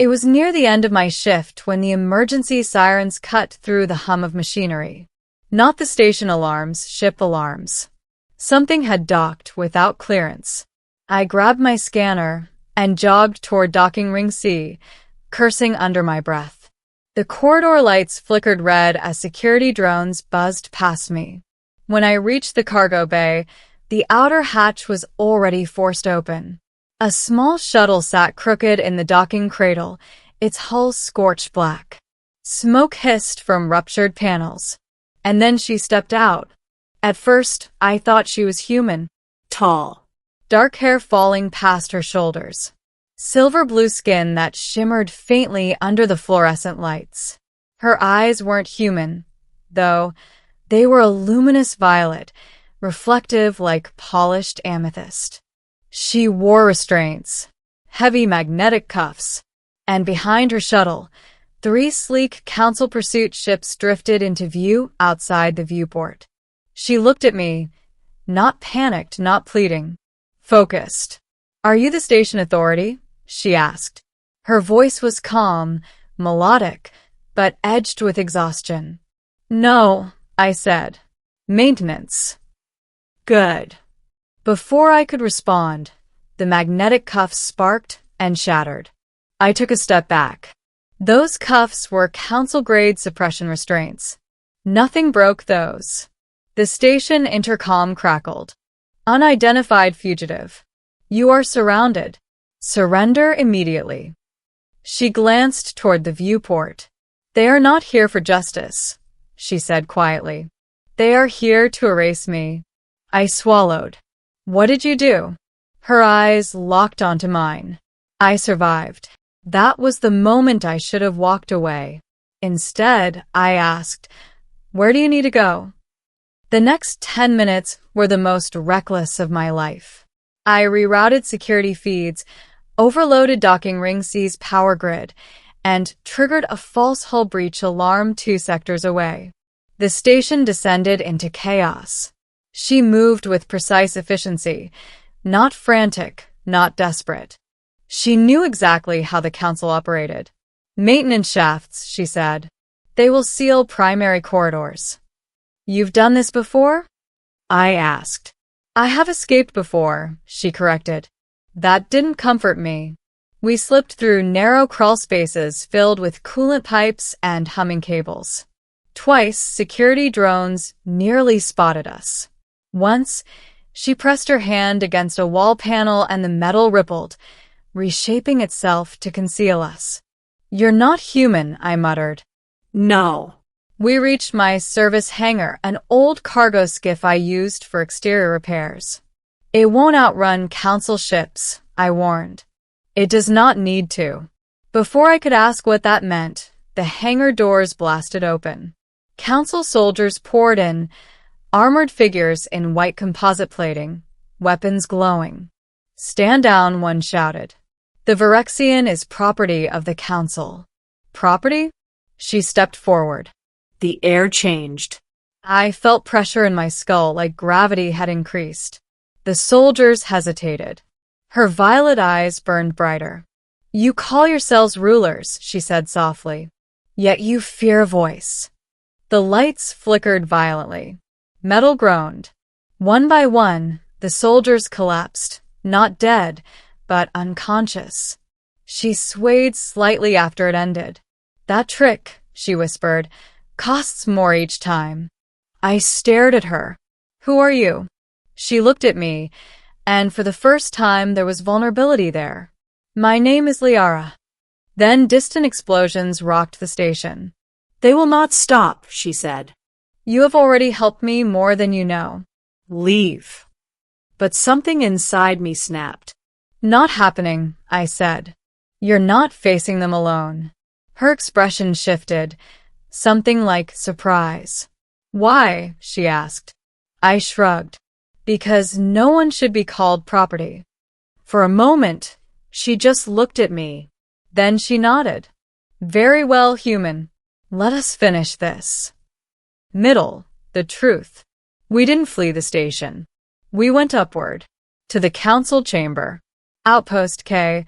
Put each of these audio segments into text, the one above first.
It was near the end of my shift when the emergency sirens cut through the hum of machinery. Not the station alarms, ship alarms. Something had docked without clearance. I grabbed my scanner and jogged toward docking ring C, cursing under my breath. The corridor lights flickered red as security drones buzzed past me. When I reached the cargo bay, the outer hatch was already forced open. A small shuttle sat crooked in the docking cradle, its hull scorched black. Smoke hissed from ruptured panels. And then she stepped out. At first, I thought she was human. Tall. Dark hair falling past her shoulders. Silver-blue skin that shimmered faintly under the fluorescent lights. Her eyes weren't human, though. They were a luminous violet, reflective like polished amethyst. She wore restraints, heavy magnetic cuffs, and behind her shuttle, 3 sleek Council pursuit ships drifted into view outside the viewport. She looked at me, not panicked, not pleading, focused. "Are you the station authority?" she asked. Her voice was calm, melodic, but edged with exhaustion. "No," I said. "Maintenance." "Good." Before I could respond, the magnetic cuffs sparked and shattered. I took a step back. Those cuffs were Council-grade suppression restraints. Nothing broke those. The station intercom crackled. "Unidentified fugitive. You are surrounded. Surrender immediately." She glanced toward the viewport. "They are not here for justice," she said quietly. "They are here to erase me." I swallowed. "What did you do?" Her eyes locked onto mine. I survived. That was the moment I should have walked away. Instead, I asked, "Where do you need to go?" The next 10 minutes were the most reckless of my life. I rerouted security feeds, overloaded docking ring C's power grid, and triggered a false hull breach alarm 2 sectors away. The station descended into chaos. She moved with precise efficiency, not frantic, not desperate. She knew exactly how the Council operated. "Maintenance shafts," she said. "They will seal primary corridors." "You've done this before?" I asked. "I have escaped before," she corrected. That didn't comfort me. We slipped through narrow crawl spaces filled with coolant pipes and humming cables. Twice, security drones nearly spotted us. Once, she pressed her hand against a wall panel and the metal rippled, reshaping itself to conceal us. "You're not human," I muttered. "No." We reached my service hangar, an old cargo skiff I used for exterior repairs. "It won't outrun Council ships," I warned. "It does not need to." Before I could ask what that meant, the hangar doors blasted open. Council soldiers poured in, armored figures in white composite plating, weapons glowing. "Stand down," one shouted. "The Virexian is property of the Council." "Property?" She stepped forward. The air changed. I felt pressure in my skull like gravity had increased. The soldiers hesitated. Her violet eyes burned brighter. "You call yourselves rulers," she said softly. "Yet you fear a voice." The lights flickered violently. Metal groaned. One by one, the soldiers collapsed, not dead, but unconscious. She swayed slightly after it ended. "That trick," she whispered, "costs more each time." I stared at her. "Who are you?" She looked at me, and for the first time there was vulnerability there. "My name is Liara." Then distant explosions rocked the station. "They will not stop," she said. "You have already helped me more than you know." "Leave." But something inside me snapped. "Not happening," I said. "You're not facing them alone." Her expression shifted, something like surprise. "Why?" she asked. I shrugged. "Because no one should be called property." For a moment, she just looked at me. Then she nodded. "Very well, human. Let us finish this." Middle, the truth. We didn't flee the station. We went upward. To the Council chamber. Outpost K,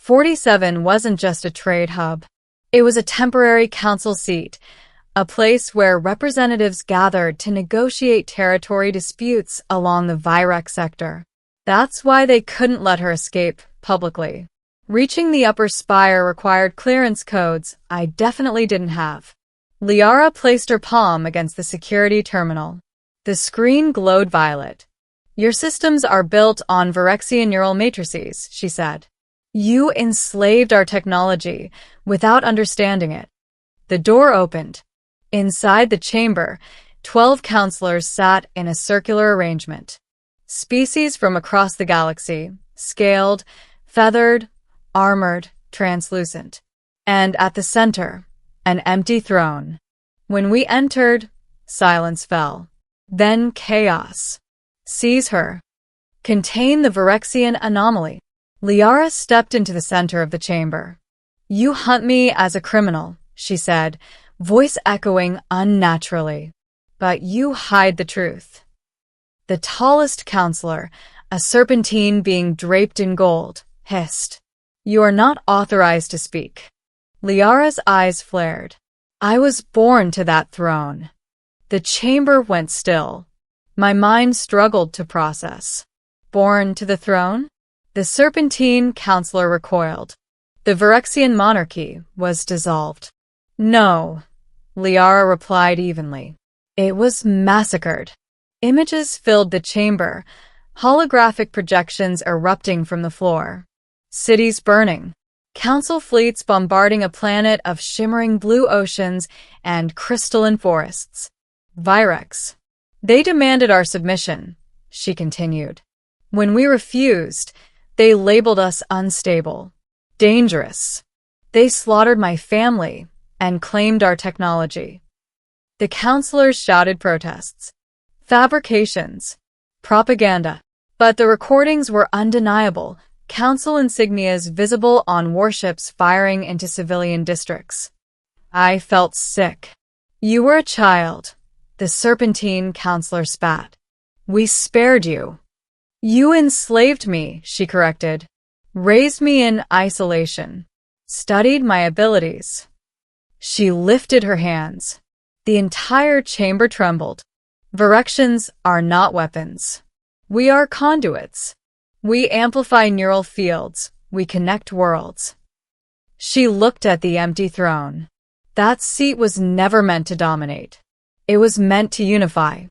47 wasn't just a trade hub. It was a temporary council seat, a place where representatives gathered to negotiate territory disputes along the Vyrek sector. That's why they couldn't let her escape publicly. Reaching the upper spire required clearance codes I definitely didn't have. Liara placed her palm against the security terminal. The screen glowed violet. "Your systems are built on Virexian neural matrices," she said. "You enslaved our technology without understanding it." The door opened. Inside the chamber, 12 counselors sat in a circular arrangement. Species from across the galaxy, scaled, feathered, armored, translucent. And at the center, an empty throne. When we entered, silence fell. Then chaos. "Seize her. Contain the Virexian anomaly." Liara stepped into the center of the chamber. "You hunt me as a criminal," she said, voice echoing unnaturally. "But you hide the truth." The tallest counselor, a serpentine being draped in gold, hissed, "You are not authorized to speak." Liara's eyes flared. "I was born to that throne." The chamber went still. My mind struggled to process. Born to the throne? The serpentine counselor recoiled. The Virexian monarchy was dissolved. "No," Liara replied evenly. "It was massacred." Images filled the chamber, holographic projections erupting from the floor. Cities burning. Council fleets bombarding a planet of shimmering blue oceans and crystalline forests. Virex. "They demanded our submission," she continued. "When we refused, they labeled us unstable, dangerous. They slaughtered my family and claimed our technology." The counselors shouted protests. Fabrications. Propaganda. But the recordings were undeniable, council insignias visible on warships firing into civilian districts. I felt sick. "You were a child," the serpentine counselor spat. "We spared you." "You enslaved me," she corrected. "Raised me in isolation. Studied my abilities." She lifted her hands. The entire chamber trembled. "Virexians are not weapons. We are conduits. We amplify neural fields. We connect worlds." She looked at the empty throne. That seat was never meant to dominate. It was meant to unify.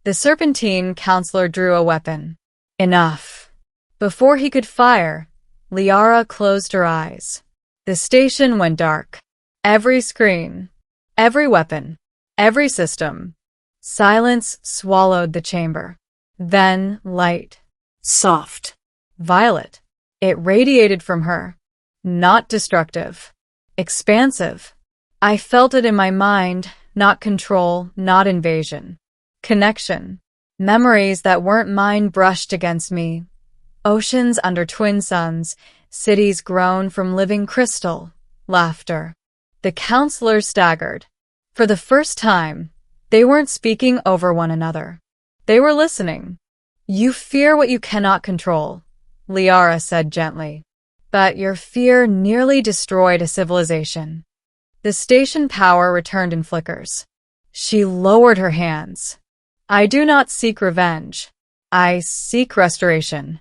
The serpentine counselor drew a weapon. Enough. Before he could fire, Liara closed her eyes. The station went dark. Every screen, every weapon, every system. Silence swallowed the chamber. Then light. Soft. Violet. It radiated from her. Not destructive. Expansive. I felt it in my mind, not control, not invasion. Connection. Memories that weren't mine brushed against me. Oceans under twin suns, cities grown from living crystal. Laughter. The counselors staggered. For the first time, they weren't speaking over one another. They were listening. "You fear what you cannot control," Liara said gently. "But your fear nearly destroyed a civilization." The station power returned in flickers. She lowered her hands. "I do not seek revenge. I seek restoration."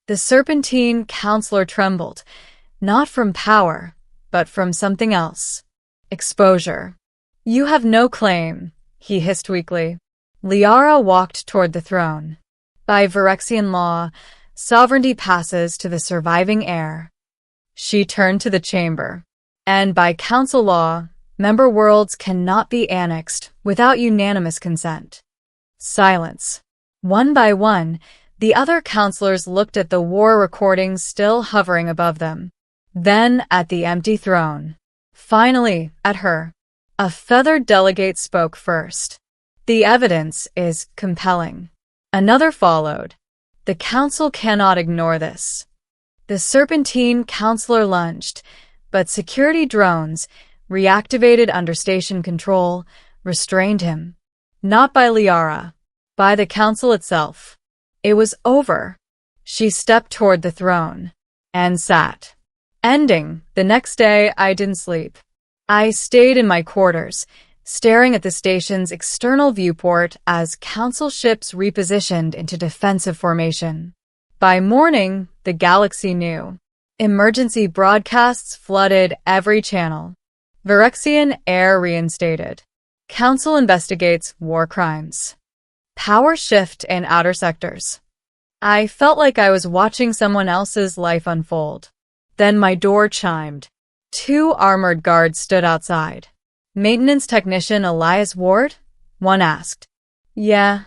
The serpentine counselor trembled, not from power, but from something else. Exposure. "You have no claim," he hissed weakly. Liara walked toward the throne. By Virexian law, sovereignty passes to the surviving heir. She turned to the chamber. And by council law, member worlds cannot be annexed without unanimous consent. Silence. One by one, the other counselors looked at the war recordings still hovering above them. Then at the empty throne. Finally, at her. A feathered delegate spoke first. "The evidence is compelling." Another followed. "The council cannot ignore this." The serpentine counselor lunged, but security drones, reactivated under station control, restrained him. Not by Liara, by the council itself. It was over. She stepped toward the throne and sat. Ending. The next day, I didn't sleep. I stayed in my quarters, staring at the station's external viewport as council ships repositioned into defensive formation. By morning, the galaxy knew. Emergency broadcasts flooded every channel. Virexian air reinstated. Council investigates war crimes. Power shift in outer sectors. I felt like I was watching someone else's life unfold. Then my door chimed. 2 armored guards stood outside. Maintenance technician Elias Ward? One asked. Yeah,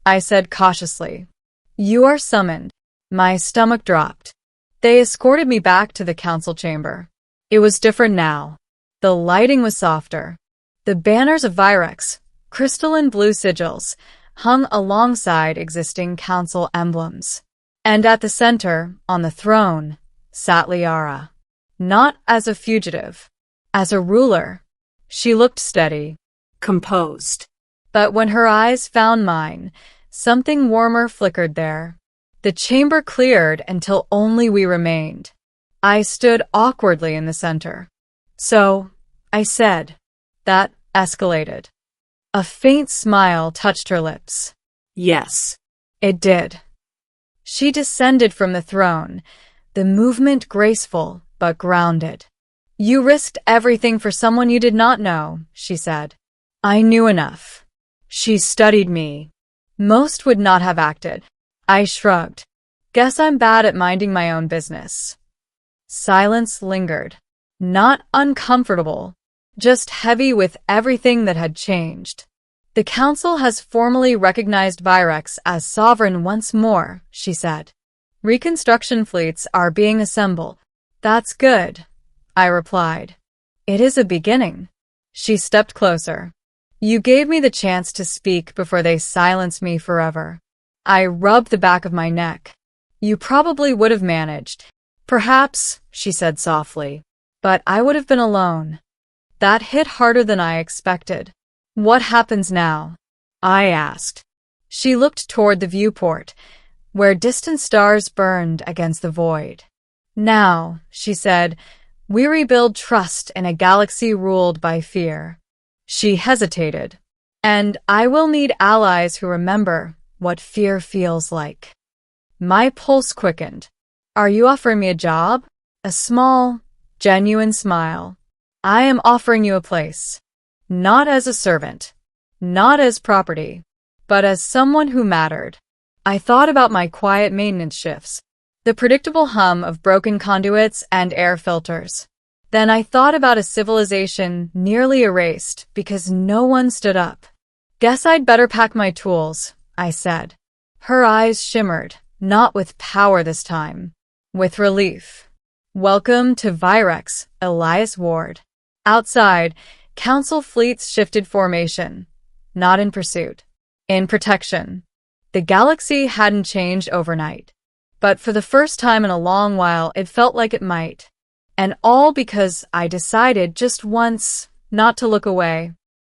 I said cautiously. You are summoned. My stomach dropped. They escorted me back to the council chamber. It was different now. The lighting was softer. The banners of Virex, crystalline blue sigils, hung alongside existing council emblems. And at the center, on the throne, sat Liara. Not as a fugitive, as a ruler. She looked steady, composed. But when her eyes found mine, something warmer flickered there. The chamber cleared until only we remained. I stood awkwardly in the center. So, I said. That escalated. A faint smile touched her lips. Yes. It did. She descended from the throne, the movement graceful but grounded. You risked everything for someone you did not know, she said. I knew enough. She studied me. Most would not have acted. I shrugged. Guess I'm bad at minding my own business. Silence lingered. Not uncomfortable, just heavy with everything that had changed. The council has formally recognized Virex as sovereign once more, she said. Reconstruction fleets are being assembled. That's good, I replied. It is a beginning. She stepped closer. You gave me the chance to speak before they silenced me forever. I rubbed the back of my neck. You probably would have managed. Perhaps, she said softly, but I would have been alone. That hit harder than I expected. What happens now? I asked. She looked toward the viewport, where distant stars burned against the void. Now, she said, we rebuild trust in a galaxy ruled by fear. She hesitated. And I will need allies who remember what fear feels like. My pulse quickened. Are you offering me a job? A small, genuine smile. I am offering you a place. Not as a servant. Not as property. But as someone who mattered. I thought about my quiet maintenance shifts. The predictable hum of broken conduits and air filters. Then I thought about a civilization nearly erased because no one stood up. Guess I'd better pack my tools, I said. Her eyes shimmered, not with power this time, with relief. Welcome to Virex, Elias Ward. Outside, council fleets shifted formation, not in pursuit, in protection. The galaxy hadn't changed overnight, but for the first time in a long while it felt like it might. And all because I decided just once not to look away.